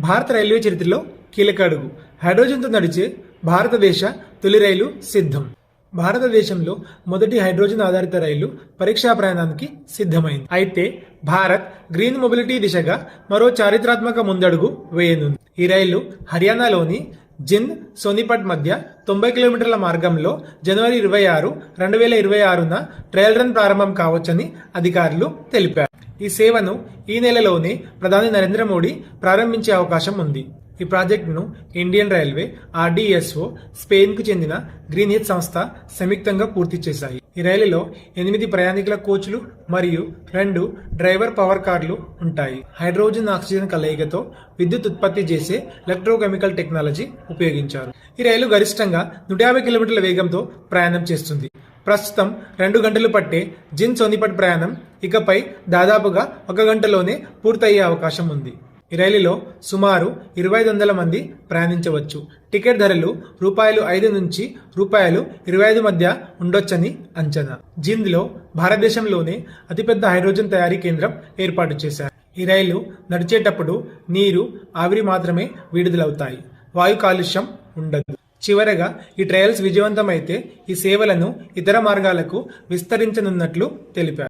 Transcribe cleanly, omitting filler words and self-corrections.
భారత రైల్వే చరిత్రలో కీలక అడుగు. హైడ్రోజన్తో నడిచే భారతదేశ తొలి రైలు సిద్ధం. భారతదేశంలో మొదటి హైడ్రోజన్ ఆధారిత రైలు పరీక్షా ప్రయాణానికి సిద్ధమైంది. అయితే భారత్ గ్రీన్ మొబిలిటీ దిశగా మరో చారిత్రాత్మక ముందడుగు వేయనుంది. ఈ రైలు హర్యానాలోని జింద్ సోనిపట్ మధ్య 90 కిలోమీటర్ల మార్గంలో జనవరి 26, 2026న ట్రయల్ రన్ ప్రారంభం కావచ్చని అధికారులు తెలిపారు. ఈ సేవను ఈ నెలలోనే ప్రధాని నరేంద్ర మోడీ ప్రారంభించే అవకాశం ఉంది. ఈ ప్రాజెక్టును ఇండియన్ రైల్వే, ఆర్డీఎస్ఓ, స్పెయిన్కు చెందిన గ్రీన్ హిట్ సంస్థ సంయుక్తంగా పూర్తి చేశాయి. ఈ రైలులో 8 ప్రయాణికుల కోచ్లు మరియు 2 డ్రైవర్ పవర్ కార్లు ఉంటాయి. హైడ్రోజన్ ఆక్సిజన్ కలయికతో విద్యుత్ ఉత్పత్తి చేసే ఎలక్ట్రోకెమికల్ టెక్నాలజీ ఉపయోగించారు. ఈ రైలు గరిష్టంగా 150 కిలోమీటర్ల వేగంతో ప్రయాణం చేస్తుంది. ప్రస్తుతం 2 గంటలు పట్టే జింద్ సోనిపట్ ప్రయాణం ఇకపై దాదాపుగా 1 గంటలోనే పూర్తయ్యే అవకాశం ఉంది. ఈ రైలులో సుమారు 2500 మంది ప్రయాణించవచ్చు. టికెట్ ధరలు రూ. 5 నుంచి రూ. 25 మధ్య ఉండొచ్చని అంచనా. జింద్లో భారతదేశంలోనే అతిపెద్ద హైడ్రోజన్ తయారీ కేంద్రం ఏర్పాటు చేశారు. ఈ రైలు నడిచేటప్పుడు నీరు, ఆవిరి మాత్రమే విడుదలవుతాయి. వాయు కాలుష్యం ఉండదు. చివరగా ఈ ట్రయల్స్ విజయవంతమైతే ఈ సేవలను ఇతర మార్గాలకు విస్తరించనున్నట్లు తెలిపారు.